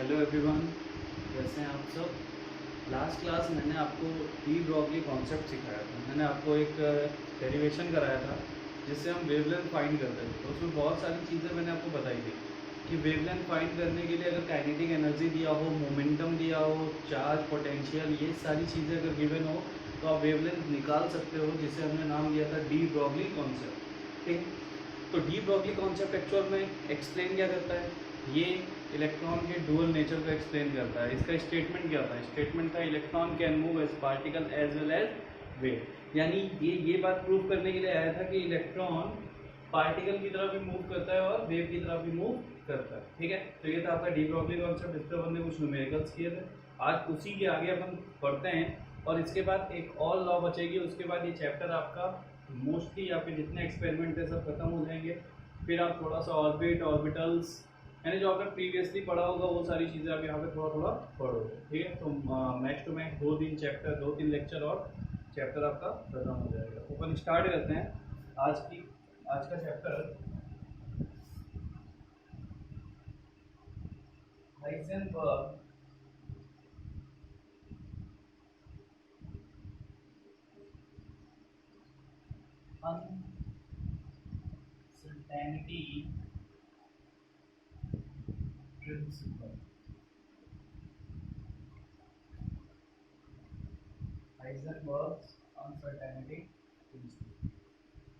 Hello everyone, कैसे हैं आप सब। लास्ट क्लास मैंने आपको डी ब्रॉगली कॉन्सेप्ट सिखाया था। मैंने आपको एक डेरिवेशन कराया था जिससे हम वेवलेंथ फाइंड करते थे। तो उसमें बहुत सारी चीज़ें मैंने आपको बताई थी कि वेवलेंथ फाइंड करने के लिए अगर काइनेटिक एनर्जी दिया हो, मोमेंटम दिया हो, चार्ज, पोटेंशियल, ये सारी चीज़ें अगर गिवन हो तो आप वेवलेंथ निकाल सकते हो, जिसे हमने नाम दिया था डी ब्रॉगली कॉन्सेप्ट। ठीक, तो डी ब्रॉगली कॉन्सेप्ट एक्चुअल में एक्सप्लेन क्या करता है? ये इलेक्ट्रॉन के डुअल नेचर को एक्सप्लेन करता है। इसका स्टेटमेंट क्या था? स्टेटमेंट था electron can move as particle as well as wave. यानी ये बात प्रूव करने के लिए आया था कि इलेक्ट्रॉन पार्टिकल की तरह भी मूव करता है और वेव की तरह भी मूव करता है। ठीक है, तो ये था आपका डी ब्रॉगली कॉन्सेप्ट। इस पर अपन ने कुछ न्यूमेरिकल्स किए थे। आज उसी के आगे अपन पढ़ते हैं और इसके बाद एक और लॉ बचेगी। उसके बाद ये चैप्टर आपका मोस्टली या फिर जितने एक्सपेरिमेंट है सब खत्म हो जाएंगे। फिर आप थोड़ा सा ऑर्बिट, ऑर्बिटल्स, यानी जो आपने प्रीवियसली पढ़ा होगा वो सारी चीज़ें आप यहाँ पे थोड़ा थोड़ा पढ़ोगे। ठीक है, तो मैक्स टू मैक्स 2-3 लेक्चर और चैप्टर आपका खत्म हो जाएगा। तो अपन स्टार्ट करते हैं आज का chapter. Heisenberg uncertainty principle. Heisenberg uncertainty principle.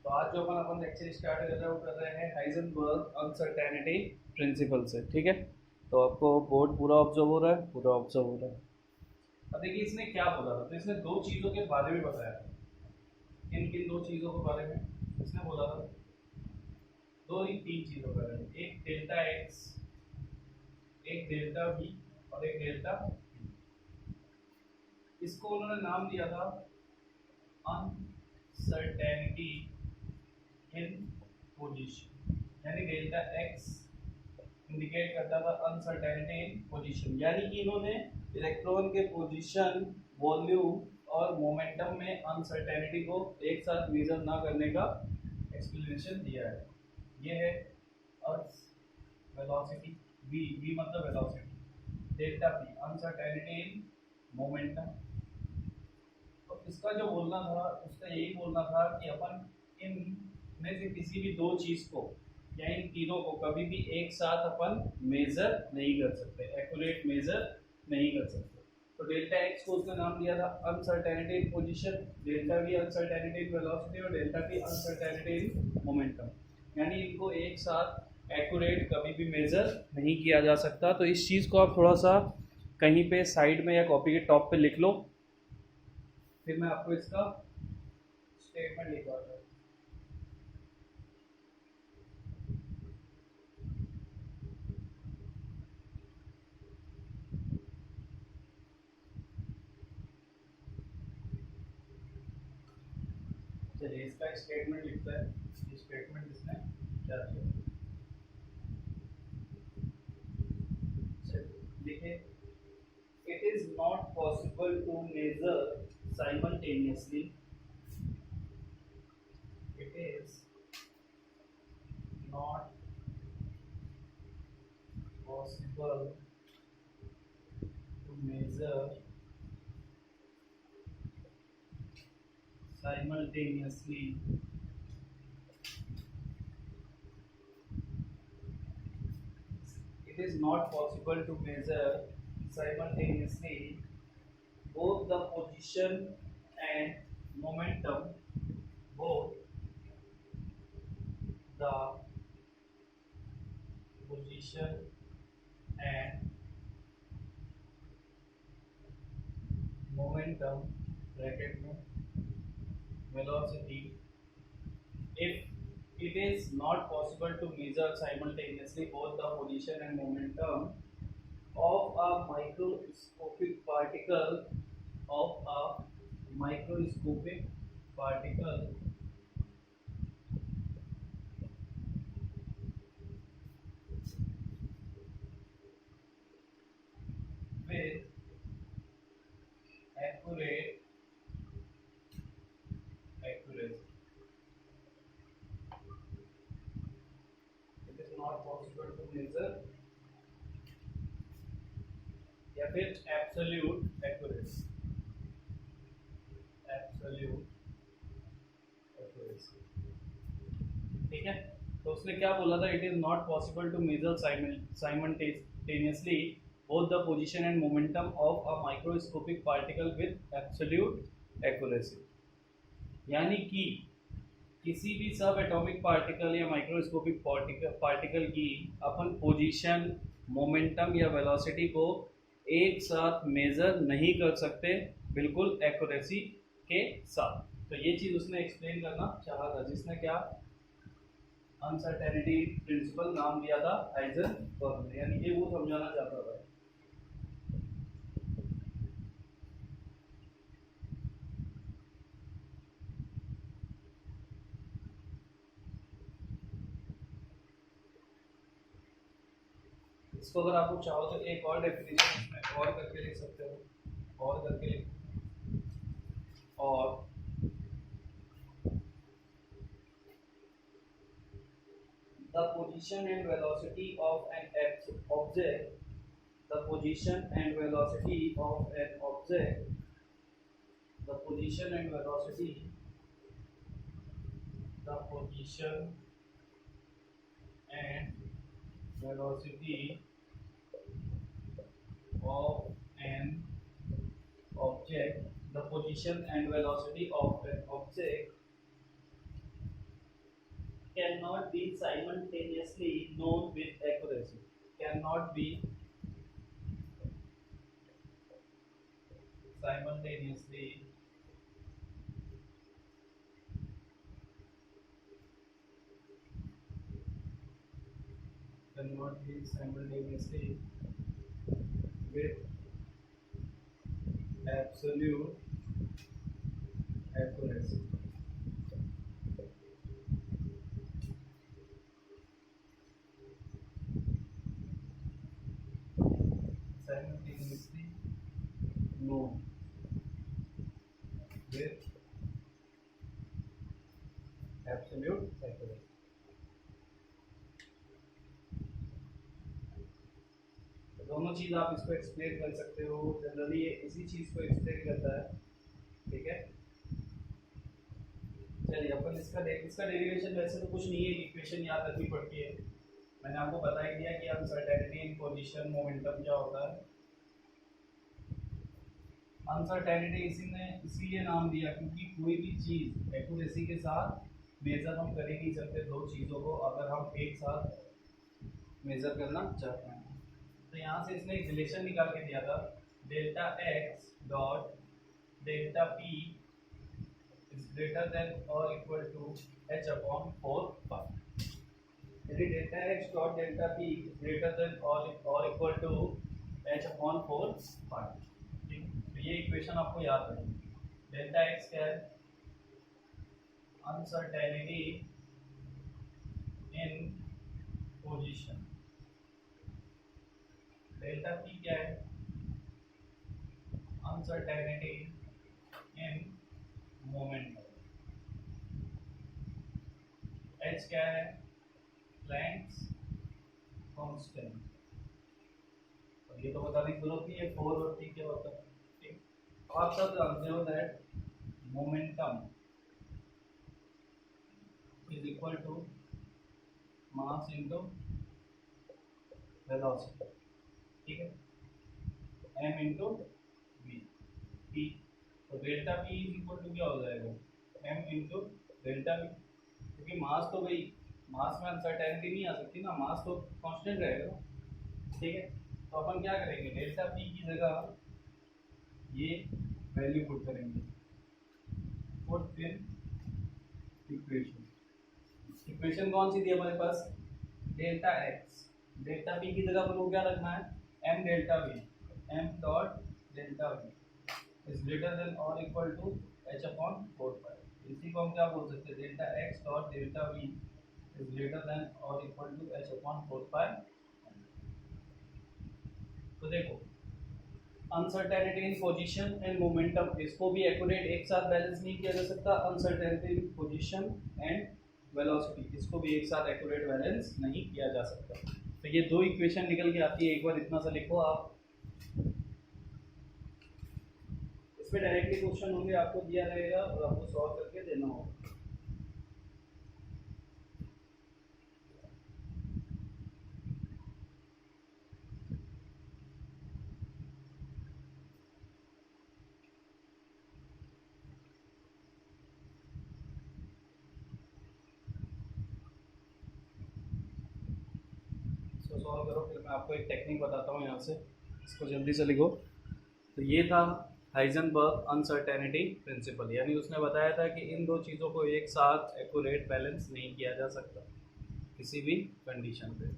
तो आज जो अपन लेक्चर स्टार्ट कर रहे हैं वो कर रहे हैं हाइजेनबर्ग अनसर्टेनिटी प्रिंसिपल से। ठीक है, तो आपको बोर्ड पूरा ऑब्जर्व हो रहा है? पूरा ऑब्जर्व हो रहा है। अब देखिए इसने क्या बोला था। तो इसने दो चीज़ों के बारे में बताया था। किन किन दो चीज़ों के बारे में इसने बोला था? दो ही तीन चीज़ों के बारे में। एक डेल्टा एक्स, एक डेल्टा वी और एक डेल्टा वी। इसको उन्होंने नाम दिया था अनसर्टेनिटी इन पोजीशन। यानी डेल्टा एक्स इंडिकेट करता था अनसर्टेनिटी इन पोजीशन। यानी कि इन्होंने इलेक्ट्रॉन के पोजीशन, वॉल्यूम और मोमेंटम में अनसर्टेनिटी को एक साथ मेजर ना करने का एक्सप्लेनेशन दिया है। ये है अर्थ वेलोसिटी, वी मतलब velocity, delta p uncertainty in momentum. तो इसका जो बोलना था, उसका यही बोलना था कि अपन इन में से किसी भी दो चीज को या इन तीनों को कभी भी एक साथ अपन मेजर नहीं कर सकते, एक्यूरेट मेजर नहीं कर सकते। तो डेल्टा एक्स को उसने नाम दिया था uncertainty in position, delta v uncertainty in velocity और delta p uncertainty in momentum. यानी इनको एक साथ एक्यूरेट कभी भी मेजर नहीं किया जा सकता। तो इस चीज को आप थोड़ा सा कहीं पे साइड में या कॉपी के टॉप पे लिख लो, फिर मैं आपको इसका स्टेटमेंट लिखवाता हूँ। चलिए इसका स्टेटमेंट लिखता है। स्टेटमेंट इसने क्या दिया? लिखे, it is not possible to measure simultaneously, it is not possible to measure simultaneously it is not possible to measure simultaneously both the position and momentum, both the position and momentum bracket में velocity, if it is not possible to measure simultaneously both the position and momentum of a microscopic particle, of a microscopic particle with accurate accuracy. It is not possible to measure या फिर absolute accuracy, absolute accuracy. ठीक है, तो उसने क्या बोला था, it is not possible to measure simultaneously both the position and momentum of a microscopic particle with absolute accuracy। यानी कि किसी भी सब एटॉमिक पार्टिकल या माइक्रोस्कोपिक पार्टिकल की अपन पोजीशन, मोमेंटम या वेलोसिटी को एक साथ मेजर नहीं कर सकते बिल्कुल एक्यूरेसी के साथ। तो ये चीज़ उसने एक्सप्लेन करना चाहा था, जिसने क्या अनसर्टेनिटी प्रिंसिपल नाम दिया था हाइजेनबर्ग ने, यानी कि वो समझाना चाहता था। इसको अगर आपको चाहो तो एक और डेफिनेशन इसमें और करके लिख सकते हो, और करके लिख, और the position and velocity of an object, the position and velocity of an object, the position and velocity, the position and velocity of an object, the position and velocity of an object cannot be simultaneously known with accuracy, cannot be simultaneously with absolute accuracy। Simultaneously known with absolute accuracy। दोनों चीज आप इसको explain कर सकते हो, generally ये इसी चीज को एक्सप्लेन करता है। ठीक है, चलिए अपन इसका डेरिवेशन वैसे तो कुछ नहीं है, इक्वेशन याद रखनी पड़ती है। मैंने आपको बता ही दिया कि अनसर्टेनिटी इन पोजीशन, मोमेंटम क्या होता है। अनसर्टेनिटी इसीलिए नाम दिया क्योंकि कोई भी चीज एक्यूरेसी के साथ मेजर हम कर ही नहीं सकते दो चीज़ों को अगर हम एक साथ मेजर करना चाहते हैं। तो यहाँ से इसने एक रिलेशन निकाल के दिया था, delta x dot delta P is greater than और इक्वल टू एच अपॉन 4 यदि delta x dot delta P is greater than और इक्वल टू एच अपॉन 4। ठीक, तो ये इक्वेशन आपको याद रखनी। डेल्टा एक्स क्या है, uncertainty in position, delta P क्या है, अनसर्टेनिटी इन मोमेंटम, एच क्या है, प्लैंक्स कांस्टेंट। और ये तो बताने की जरूरत नहीं है 4 और p क्या होता है। ठीक, आप सब जानते हो that momentum is equal to mass into velocity. ठीक है, m इंटू v p, तो delta p is equal to क्या हो जाएगा, m इंटू डेल्टा v, क्योंकि मास तो भाई मास में अनसर्टेनिटी नहीं आ सकती ना, मास तो कांस्टेंट रहेगा। ठीक है, तो अपन क्या करेंगे, डेल्टा p की जगह ये वैल्यू पुट करेंगे, पुट इन इक्वेशन। इक्वेशन कौन सी थी हमारे पास, डेल्टा एक्स, डेल्टा p की जगह अपन को क्या रखना है, m delta v, m dot delta v is greater than और इक्वल टू h अपॉन 4 इसी को हम क्या बोल सकते हैं, delta x dot delta v is greater than और इक्वल टू h अपॉन 4। तो देखो uncertainty in position and momentum, इसको भी एक्यूरेट एक साथ बैलेंस नहीं किया जा सकता। Uncertainty in position and velocity, इसको भी एक साथ एक्यूरेट बैलेंस नहीं किया जा सकता। तो ये दो इक्वेशन निकल के आती है, एक बार इतना सा लिखो आप, पे डायरेक्टली क्वेश्चन होंगे, आपको दिया रहेगा और आपको सॉल्व करके देना होगा। इसको सॉल्व करो, फिर मैं आपको एक टेक्निक बताता हूँ यहाँ से, इसको जल्दी से लिखो। तो ये था हाइजेनबर्ग अनसर्टेनिटी प्रिंसिपल, यानी उसने बताया था कि इन दो चीज़ों को एक साथ एक्यूरेट बैलेंस नहीं किया जा सकता किसी भी कंडीशन पे।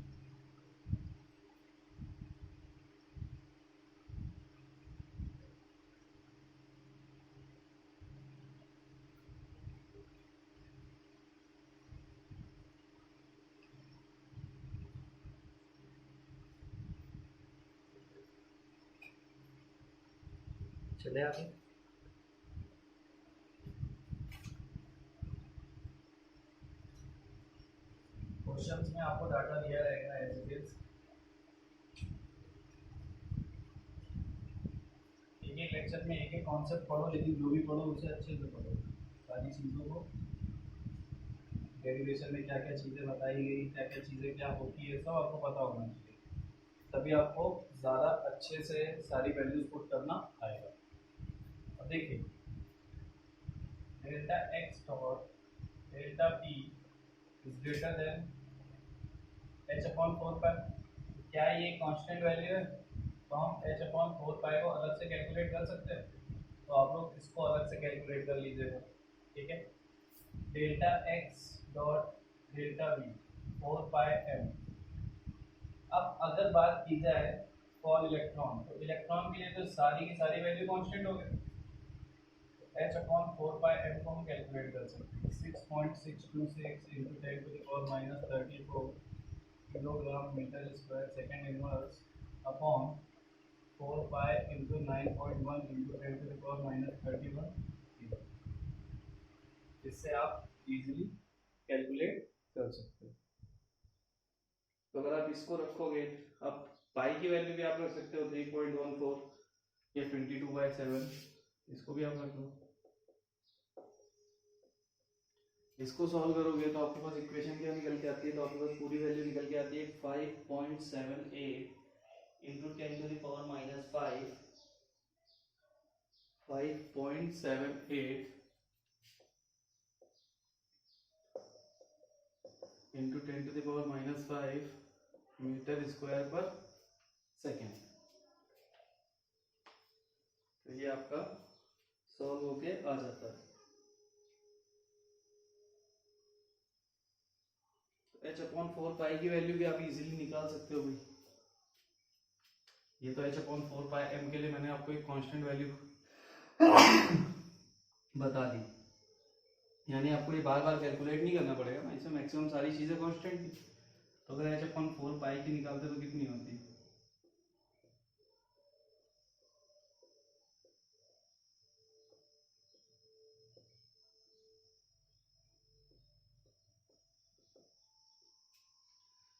चले आगे। क्वेश्चंस में आपको डाटा दिया रहेगा एज इट इज, एक एक लेक्चर में एक एक कॉन्सेप्ट पढ़ो, लेकिन जो भी पढ़ो उसे अच्छे से पढ़ो, सारी चीज़ों को, डेरिवेशन में क्या क्या चीज़ें बताई गई, क्या क्या चीज़ें क्या होती है, सब आपको पता होना चाहिए, तभी आपको ज़्यादा अच्छे से सारी वैल्यूज पुट करना आएगा। अब देखिए, delta x dot delta P is greater then H upon 4 पाई। क्या ये कांस्टेंट वैल्यू है? तो हम एच अपॉन 4 पाई को अलग से कैलकुलेट कर सकते हैं, तो आप लोग इसको अलग से कैलकुलेट कर लीजिएगा, ठीक है। Delta x dot delta we 4 pi M. अब अगर बात की जाए फॉर इलेक्ट्रॉन, तो इलेक्ट्रॉन के लिए तो सारी की सारी वैल्यू कांस्टेंट हो गई, एच अपॉन 4 पाई एम को हम कैलकुलेट कर सकते हैं 6.626 into 10⁻34 kilogram metre square second inverse upon 4 pi into 9.1 into 10⁻31। इससे आप इजीली कैलकुलेट कर सकते हो। तो अगर आप इसको रखोगे, अब पाई की वैल्यू भी आप रख सकते हो 3.14 या 22/7, इसको भी आप रख लो। इसको सॉल्व करोगे तो आपके पास इक्वेशन क्या निकल के आती है, तो आपके पास पूरी वैल्यू निकल के आती है 5.78 into 10⁻⁵ 5.78 into 10⁻⁵ metre square per second. तो ये आपका सॉल्व होके आ जाता है। तो एच अपॉन 4 पाई की वैल्यू भी आप इजीली निकाल सकते हो भाई। ये तो एच अपॉन 4 पाई एम के लिए मैंने आपको एक कांस्टेंट वैल्यू बता दी, यानी आपको ये बार बार कैलकुलेट नहीं करना पड़ेगा ना, इसमें मैक्सिमम सारी चीज़ें कांस्टेंट थी। तो अगर एच अपॉन 4 पाई की निकालते तो कितनी होती?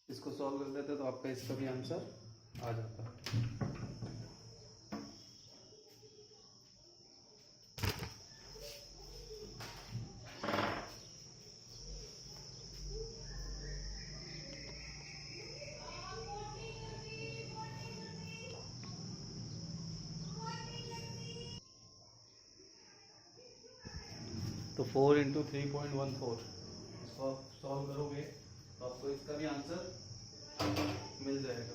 इसको सॉल्व कर देते तो आपका इसका भी आंसर आ जाता। तो 4 इंटू 3.14, इसको आप सॉल्व करोगे तो आपको इसका भी आंसर मिल जाएगा।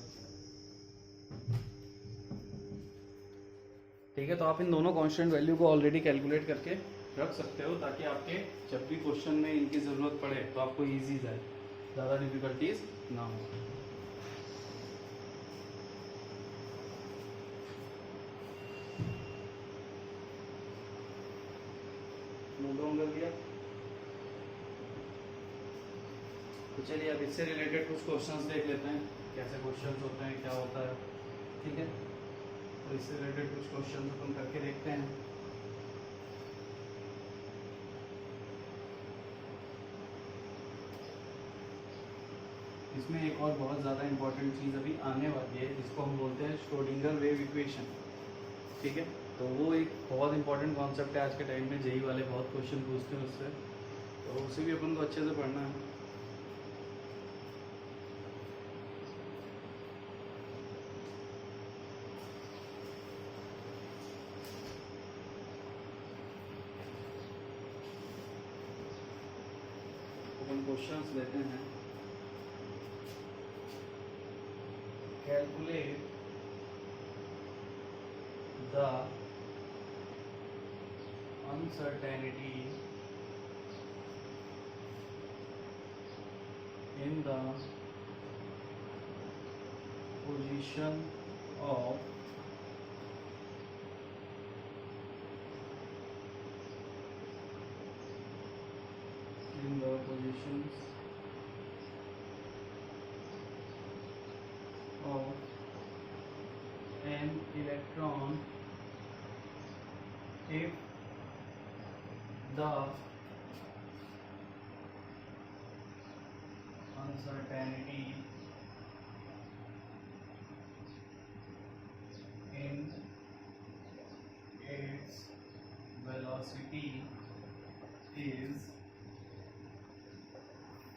ठीक है, तो आप इन दोनों कांस्टेंट वैल्यू को ऑलरेडी कैलकुलेट करके रख सकते हो, ताकि आपके जब भी क्वेश्चन में इनकी ज़रूरत पड़े तो आपको इजी जाए, ज़्यादा डिफिकल्टीज ना हो। नोट डाउन कर लिया? तो चलिए अब इससे रिलेटेड कुछ क्वेश्चंस देख लेते हैं, कैसे क्वेश्चंस होते हैं, क्या होता है। ठीक है, तो इससे रिलेटेड कुछ क्वेश्चंस अपन करके देखते हैं। इसमें एक और बहुत ज़्यादा इंपॉर्टेंट चीज़ अभी आने वाली है, जिसको हम बोलते हैं श्रोडिंगर वेव इक्वेशन। ठीक है, तो वो एक बहुत इंपॉर्टेंट कॉन्सेप्ट है आज के टाइम में, जेई वाले बहुत क्वेश्चन पूछते हैं उससे, तो उसे भी अपन को अच्छे से पढ़ना है। अपन क्वेश्चंस लेते हैं। Calculate the uncertainty in the position of positions of an electron if the uncertainty in its velocity is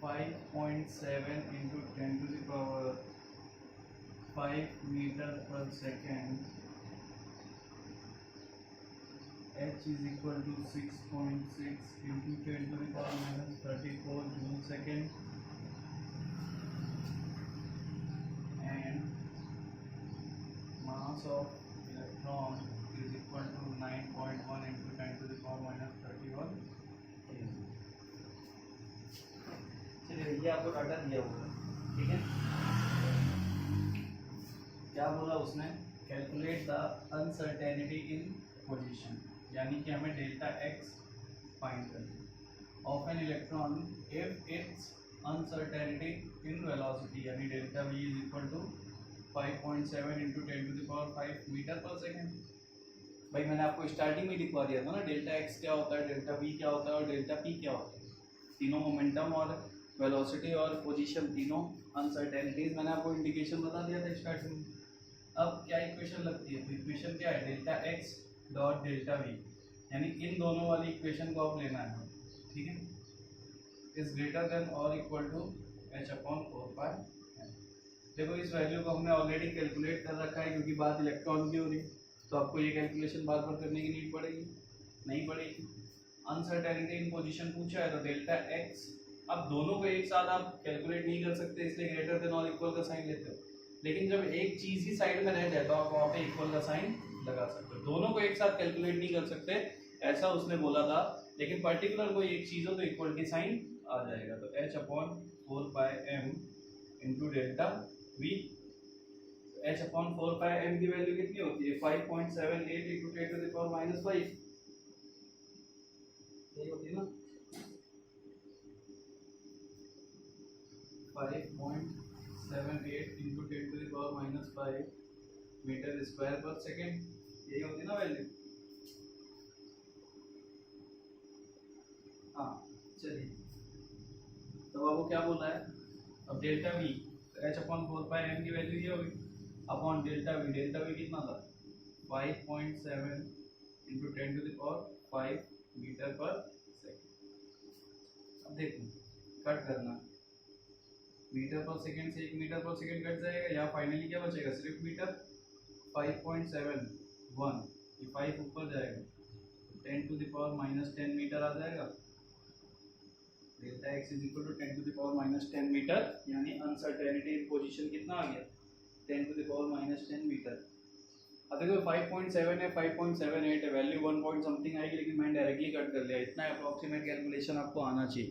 5.7 into 10 to the power 5 meter per second. H is equal to 6.6 into 10 to the power minus 34 joule second, and mass of electron is equal to 9.1 into 10 to the power minus 31 kg. चलिए ये आपको data दिया हुआ है, ठीक है। क्या बोला उसने? Calculate the uncertainty in position, यानी कि हमें डेल्टा एक्स फाइंड करना of an electron if its uncertainty in velocity, यानी delta v is equal to 5.7 into 10 to the power 5 metre per second. भाई मैंने आपको स्टार्टिंग में लिखवा दिया था ना, डेल्टा एक्स क्या होता है, डेल्टा वी क्या होता है और डेल्टा पी क्या होता है। तीनों मोमेंटम और वेलोसिटी और पोजीशन, तीनों अनसर्टेनिटीज मैंने आपको इंडिकेशन बता दिया था स्टार्टिंग में। अब क्या इक्वेशन लगती है? तो इक्वेशन क्या है? Delta x dot delta we, यानी इन दोनों वाली इक्वेशन को आप लेना है, ठीक है। इज ग्रेटर देन और इक्वल टू एच अपॉन 4 देखो इस वैल्यू को हमने ऑलरेडी कैलकुलेट कर रखा है, क्योंकि बात इलेक्ट्रॉन की हो रही है, तो आपको ये कैलकुलेशन बार बार करने की नीड पड़ेगी नहीं पड़ेगी। अनसर्टेनिटी इन पोजीशन पूछा है, तो डेल्टा एक्स, अब दोनों को एक साथ आप कैलकुलेट नहीं कर सकते, इसलिए ग्रेटर देन और इक्वल का साइन लेते हो। लेकिन जब एक चीज ही साइड में रह जाए तो आप वहाँ पे इक्वल का साइन लगा सकते हो। दोनों को एक साथ कैलकुलेट नहीं कर सकते, ऐसा उसने बोला था, लेकिन पर्टिकुलर कोई एक चीज हो तो इक्वलिटी साइन आ जाएगा। तो h upon 4πm into delta v, h upon 4πm की वैल्यू कितनी होती है? 5.78 into 10 to the power minus 5, यही होती है ना, 5.78 into 10 to the power minus 5 metre square per second, यही होती है ना वैल्यू। हाँ चलिए, तो आपको क्या बोला है? अब delta v, h upon 4πm की वैल्यू ये होगी अपॉन डेल्टा वी कितना था? 5.7 into 10 to the power 5 metre per second. अब देखो कट करना, मीटर पर सेकेंड से 1 मीटर पर सेकेंड कट जाएगा, या फाइनली क्या बचेगा? सिर्फ मीटर। 5.71, ये 5 ऊपर जाएगा, 10 to the power minus 10 metre आ जाएगा। Delta x is equal to 10 to the power minus 10 metre, यानी अनसर्टेनिटी इन पोजीशन कितना आ गया? 10 to the power minus 10 metre. अब देखो 5.7 है, 5.78 है, वैल्यू 1 पॉइंट समथिंग आएगी, लेकिन मैंने डायरेक्टली कट कर लिया। इतना अप्रॉक्सीमेट कैलकुलेशन आपको आना चाहिए।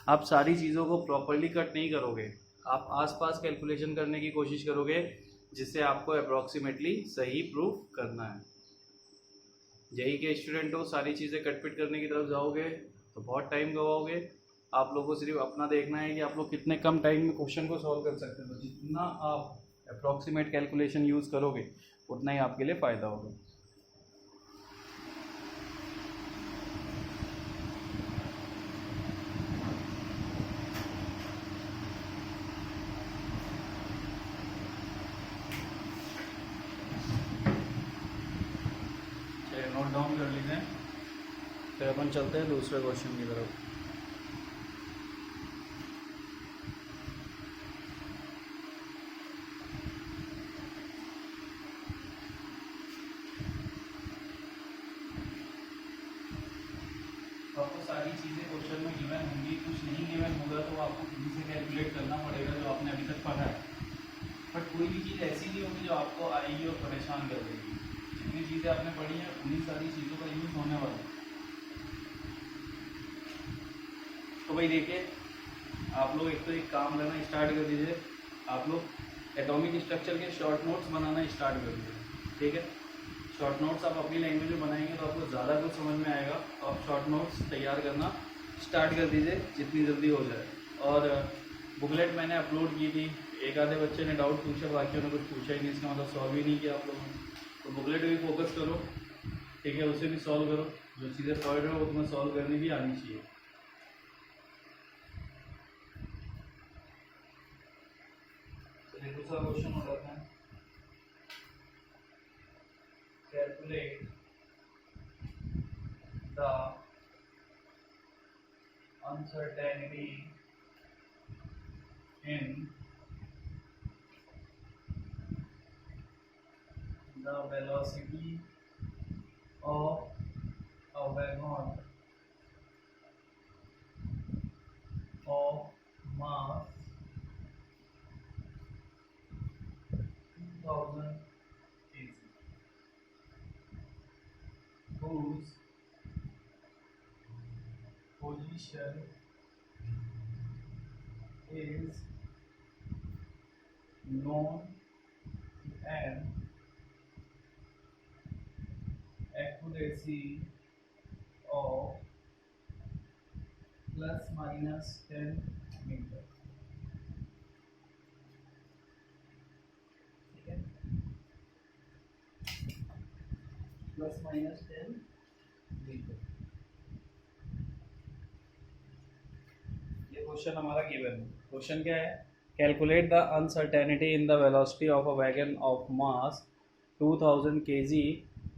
आप सारी चीज़ों को प्रॉपरली कट नहीं करोगे, आप आसपास कैलकुलेशन करने की कोशिश करोगे, जिससे आपको अप्रॉक्सीमेटली सही प्रूफ करना है। जेई के स्टूडेंट हो, सारी चीज़ें कटपिट करने की तरफ जाओगे तो बहुत टाइम गवाओगे। आप लोगों को सिर्फ अपना देखना है कि आप लोग कितने कम टाइम में क्वेश्चन को सॉल्व कर सकते हो। तो जितना आप अप्रॉक्सीमेट कैलकुलेशन यूज़ करोगे उतना ही आपके लिए फ़ायदा होगा। डाउन कर लीजिए, फिर अपन चलते हैं दूसरे क्वेश्चन की तरफ। तो आपको सारी चीज़ें क्वेश्चन में गिवन होंगी, कुछ नहीं गिवन होगा तो आपको खुद से कैलकुलेट करना पड़ेगा जो आपने अभी तक पढ़ा है। बट कोई भी चीज़ ऐसी नहीं होगी जो आपको आएगी और परेशान कर देगी। जितनी चीज़ें आपने पढ़ी हैं उन्हीं सारी चीज़ों का यूज़ होने वाला है। तो भाई देखिए, आप लोग एक तो एक काम करना स्टार्ट कर दीजिए, आप लोग एटॉमिक स्ट्रक्चर के शॉर्ट नोट्स बनाना स्टार्ट कर दीजिए। ठीक है, शॉर्ट नोट्स आप अपनी लैंग्वेज में बनाएंगे तो आपको ज़्यादा कुछ समझ में आएगा। तो आप शॉर्ट नोट्स तैयार करना स्टार्ट कर दीजिए जितनी जल्दी हो जाए। और बुकलेट मैंने अपलोड की थी, एक आधे बच्चे ने डाउट पूछा, बाकियों ने कुछ पूछा ही नहीं, इसका मतलब सॉल्व ही नहीं किया आप लोगों ने। तो बुकलेट भी फोकस करो, ठीक है, उसे भी सॉल्व करो। जो चीज़ें पढ़ रहे हो वो तुम्हें सॉल्व करनी भी आनी चाहिए। चलिए दूसरा क्वेश्चन हो जाता है, calculate the uncertainty in the velocity of a wagon of mass 2000 kg whose position is known and accuracy of plus minus 10 metre. ठीक है, प्लस माइनस 10 मीटर। ये क्वेश्चन हमारा गिवन है। क्वेश्चन क्या है? Calculate the uncertainty in the velocity of a wagon of mass 2000 kg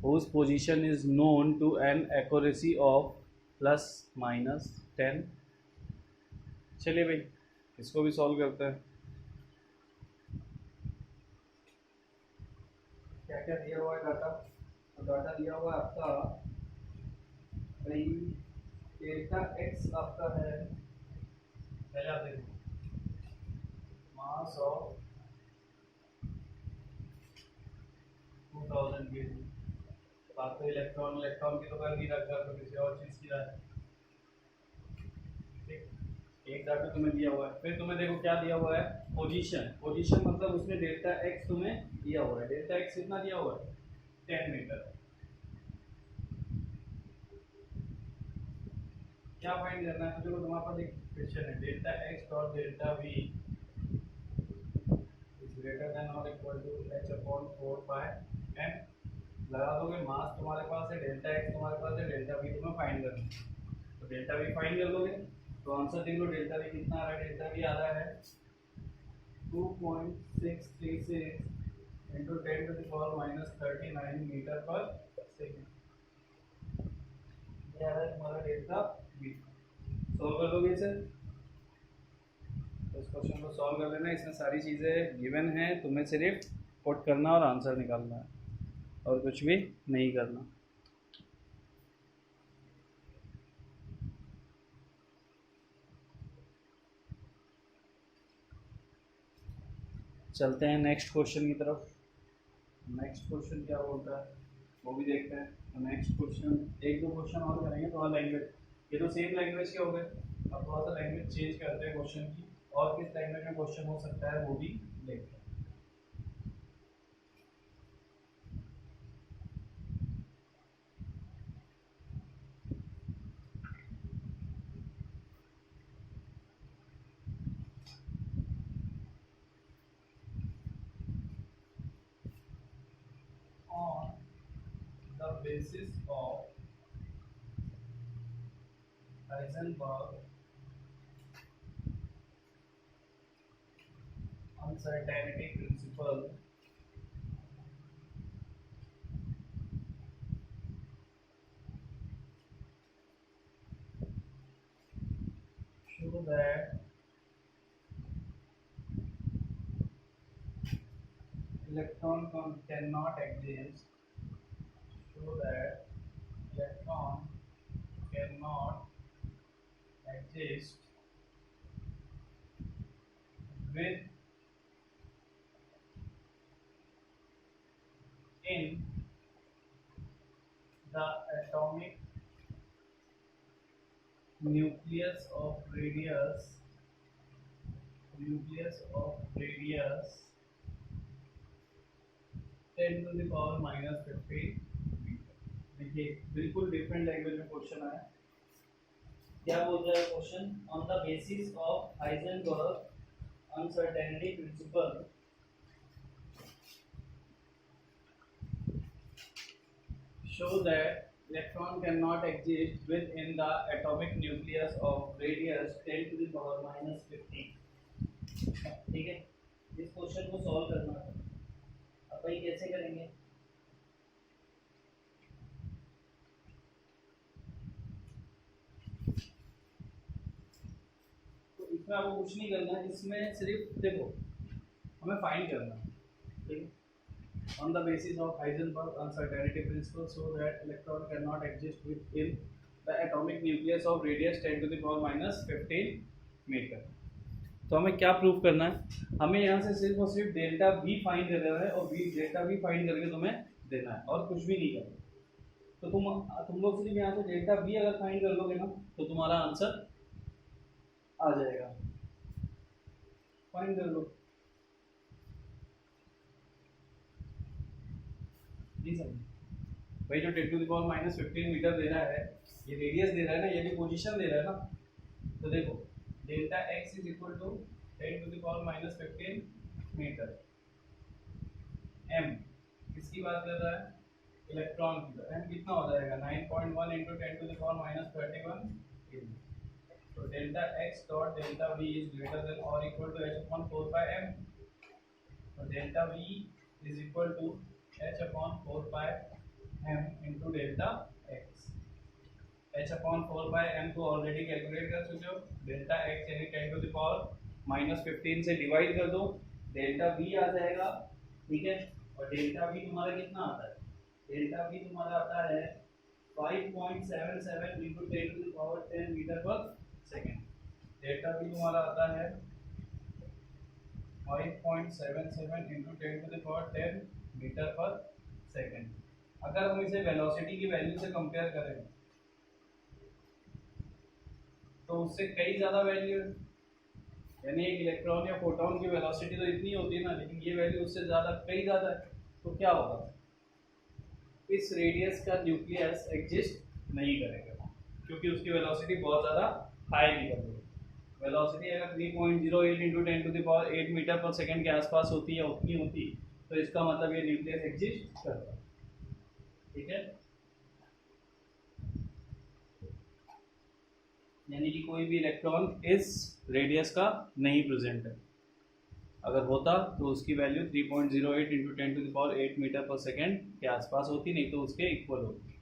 whose position is known to an accuracy of plus minus 10। चलिए भाई इसको भी सॉल्व करते हैं। क्या क्या दिया हुआ है डाटा? तो डाटा दिया हुआ है आपका भाई, डेल्टा एक्स आपका है, पहले आप देखो, मास ऑफ 2000 kg। बात तो इलेक्ट्रॉन की तो कर नहीं रखा, तो किसी और चीज़ की रहा है। एक डाटा तुम्हें दिया हुआ है, फिर तुम्हें देखो क्या दिया हुआ है, पोजीशन मतलब उसमें डेल्टा एक्स तुम्हें दिया हुआ है। डेल्टा एक्स कितना दिया हुआ है? 10 मीटर। क्या फाइंड करना है? तो देखो तुम्हारे पास एक क्वेश्चन है, delta x dot delta v is greater than और equal to h upon 4 by m। लगा दोगे, मास तुम्हारे पास है, डेल्टा एक्स तुम्हारे पास है, डेल्टा वी तुम्हें फाइंड करना है। तो डेल्टा वी फाइंड कर लोगे तो आंसर देख लो, डेल्टा वी कितना आ रहा है? डेल्टा वी आ रहा है 2.636 into 10 to the power minus 39 metre per second. ये आ रहा है तुम्हारा डेल्टा वी। सॉल्व कर दोगे इसे, तो इस क्वेश्चन को सॉल्व कर लेना। इसमें सारी चीज़ें गिवन हैं, तुम्हें सिर्फ पुट करना और आंसर निकालना है और कुछ भी नहीं करना। चलते हैं नेक्स्ट क्वेश्चन की तरफ। नेक्स्ट क्वेश्चन क्या बोलता है वो भी देखते हैं। तो नेक्स्ट क्वेश्चन, एक दो क्वेश्चन और करेंगे थोड़ा लैंग्वेज, ये तो सेम लैंग्वेज के हो गए। अब थोड़ा सा लैंग्वेज चेंज करते हैं क्वेश्चन की, और किस लैंग्वेज में क्वेश्चन हो सकता है वो भी देखते हैं। On the basis of Heisenberg uncertainty principle, show that cannot exist. Show that electron cannot exist within the atomic nucleus of radius 10 to the power minus 15 metre. देखिए बिल्कुल डिफरेंट लैंग्वेज में क्वेश्चन आया। क्या बोल रहा है question? On the basis of Heisenberg uncertainty principle show that electron cannot exist within the atomic nucleus of radius 10 to the power minus 15। ठीक है, इस क्वेश्चन को सॉल्व करना है। अब भाई कैसे करेंगे? तो इसमें आपको कुछ नहीं करना है, इसमें सिर्फ देखो हमें फाइंड करना है। ठीक है, on the basis of Heisenberg uncertainty principle so that electron cannot exist within the atomic nucleus of radius 10 to the power minus 15 metre. तो हमें क्या प्रूव करना है? हमें यहाँ से सिर्फ और सिर्फ डेल्टा V फाइंड कर रहा है और डेल्टा V फाइंड करके तुम्हें देना है और कुछ भी नहीं करना। तो तुम लोग सिर्फ यहाँ से डेल्टा V अगर फाइंड कर लोगे ना तो तुम्हारा आंसर आ जाएगा। फाइंड कर लो भाई। जो 10 to the power minus 15 metre दे रहा है, ये रेडियस दे रहा है ना, ये भी पोजीशन दे रहा है ना। तो देखो delta x is equal to 10 to the power minus 15 metre. m किसकी बात कर रहा है? इलेक्ट्रॉन की। तो m कितना हो जाएगा? 9.1 into 10 to the power minus 31। तो delta x dot delta v is greater than और equal to h upon 4 pi m। तो delta v is equal to h upon 4 pi m into delta x। h upon 4 pi m को already calculate कर चुके हो। Delta x यानी 10 to the power minus 15 से divide कर दो, delta v आ जाएगा। ठीक है, और डेल्टा v तुम्हारा कितना आता है? डेल्टा v तुम्हारा आता है 5.77 into 10 to the power 10 metre per second. Delta v तुम्हारा आता है 5.77 into 10 to the power 10 metre per second. अगर हम इसे वेलोसिटी की वैल्यू से कंपेयर करें तो उससे कई ज़्यादा वैल्यू है। यानी एक इलेक्ट्रॉन या फोटोन की वेलोसिटी तो इतनी होती है ना, लेकिन ये वैल्यू उससे ज़्यादा कई ज़्यादा है। तो क्या होगा? इस रेडियस का न्यूक्लियस एग्जिस्ट नहीं करेगा क्योंकि उसकी वेलोसिटी बहुत ज़्यादा हाई निकल रही है। वेलोसिटी अगर 3.08 into 10 to the power 8 metre per second के आसपास होती है, उतनी होती, तो इसका मतलब ये न्यूक्लियस एग्जिस्ट करता है। ठीक है, यानी कि कोई भी इलेक्ट्रॉन इस रेडियस का नहीं प्रेजेंट है। अगर होता तो उसकी value 3.08 into 10 to the power 8 metre per second के आसपास होती, नहीं तो उसके इक्वल होती।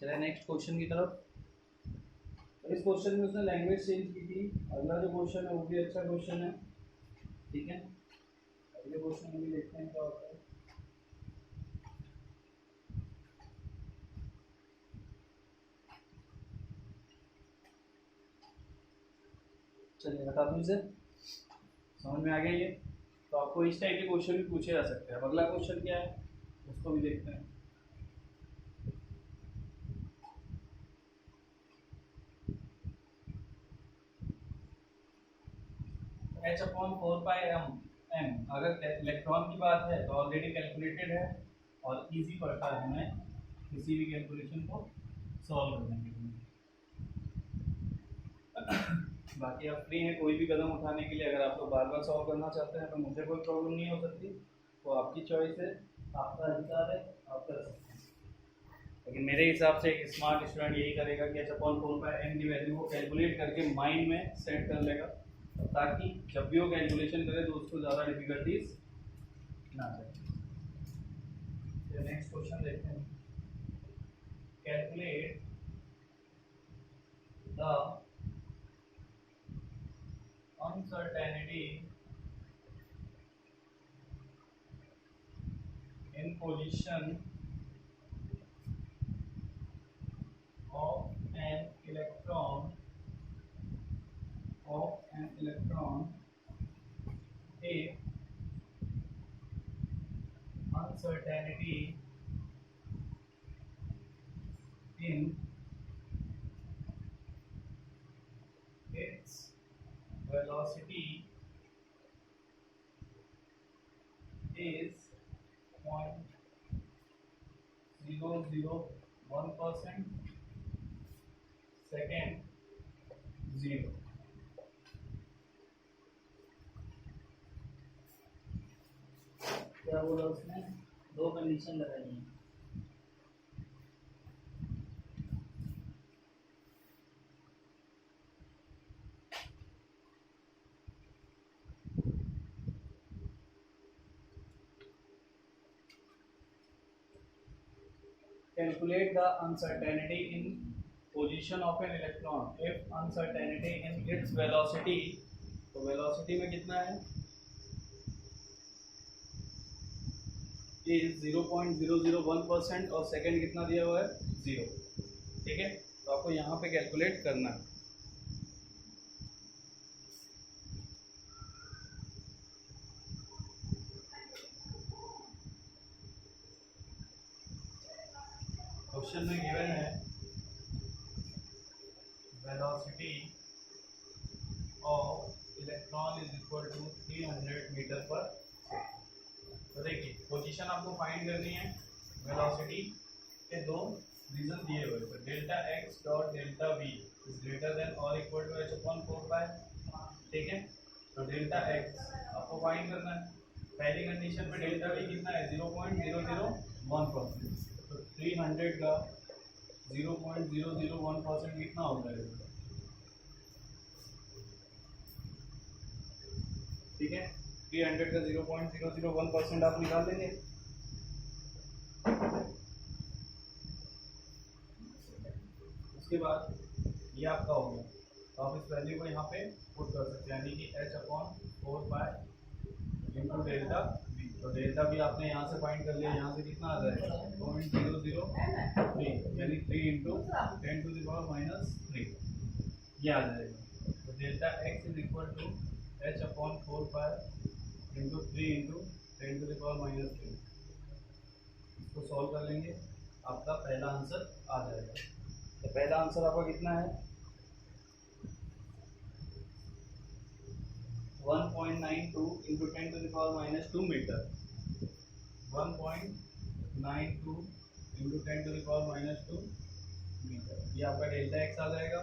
चलिए नेक्स्ट क्वेश्चन की तरफ। तो इस क्वेश्चन में उसने लैंग्वेज चेंज की थी। अगला जो क्वेश्चन है वो भी अच्छा क्वेश्चन है। ठीक है, अगले क्वेश्चन में भी देखते हैं क्या होता है। चलिए बता दूँ इसे, समझ में आ गया ये? तो आपको इस टाइप के क्वेश्चन भी पूछे जा सकते हैं। अब अगला क्वेश्चन क्या है उसको भी देखते हैं। h अपॉन 4 पाई m अगर इलेक्ट्रॉन की बात है तो ऑलरेडी कैलकुलेटेड है और इजी पड़ता है हमें किसी भी कैलकुलेशन को सॉल्व करने के लिए। बाकी आप फ्री हैं कोई भी कदम उठाने के लिए। अगर आप लोग बार बार सॉल्व करना चाहते हैं तो मुझे कोई प्रॉब्लम नहीं हो सकती, वो आपकी चॉइस है, आपका हिसाब है, आप कर सकते हैं। लेकिन मेरे हिसाब से एक स्मार्ट स्टूडेंट यही करेगा कि h अपॉन 4 पाई m की वैल्यू को कैलकुलेट करके माइंड में सेट कर लेगा, ताकि जब भी वो कैलकुलेशन करे तो उसको ज़्यादा डिफिकल्टीज ना जाए। नेक्स्ट क्वेश्चन देखते हैं। Calculate the uncertainty in position of an electron if uncertainty in its velocity is 0.001%, second 0। क्या बोला उसने? दो कंडीशन लगाई है। Calculate the uncertainty in position of an electron if uncertainty in its velocity, तो velocity में कितना है, is 0.001% और सेकंड कितना दिया हुआ है, 0। ठीक है, तो आपको यहाँ पे कैलकुलेट करना है। क्वेश्चन में गिवन है velocity of electron is equal to 300 metre per second. तो देखिए पोजीशन आपको फाइंड करनी है, वेलोसिटी के दो रीजन दिए हुए, तो delta x dot delta v is greater than और इक्वल टू एच अपॉन 4 पाई। ठीक है, तो डेल्टा एक्स आपको फाइंड करना है। पहली कंडीशन में डेल्टा वी कितना है, 0.001%। तो 300 का 0.001% कितना होता है, ठीक है। 300 का 0.001% आप निकाल लेंगे। उसके बाद ये आपका हो गया, तो आप इस वैल्यू को यहाँ पे पुट कर सकते हैं, यानी कि h/4 इंटू डेल्टा वी। तो डेल्टा वी आपने यहाँ से फाइंड कर लिया, यहाँ से कितना आ जाएगा 0.003, यानी 3 इंटू 10⁻³ ये आ जाएगा। तो delta x is equal to h/4 into 3 into 10⁻³ इसको सॉल्व कर लेंगे, आपका पहला आंसर आ जाएगा। तो पहला आंसर आपका कितना है, 1.92 इंटू 10⁻² मीटर। 1.92 इंटू 10⁻² मीटर, ये आपका डेल्टा एक्स आ जाएगा।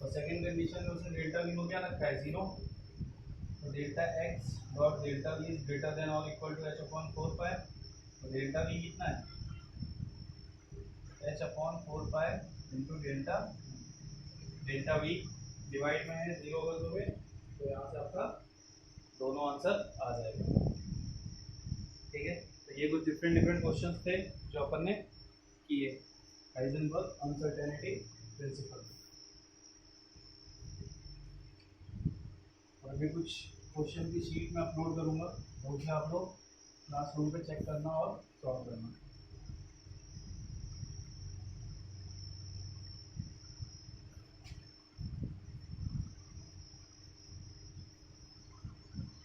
और सेकेंड कंडीशन में उसने डेल्टा वी को क्या रखा है, 0। तो delta x dot delta v is greater than और इक्वल टू h/4 पाई। तो डेल्टा वी कितना है, h/4 pi into delta we divide में है 0 कर दोगे, तो यहाँ से आपका दोनों आंसर आ जाएगा। ठीक है, तो ये कुछ डिफरेंट क्वेश्चंस थे जो अपन ने किए हाइजेनबर्ग अनसर्टेनिटी प्रिंसिपल। और अभी कुछ क्वेश्चन की शीट में अपलोड करूंगा, तो उसे आप लोग क्लासरूम पे चेक करना और सॉल्व करना।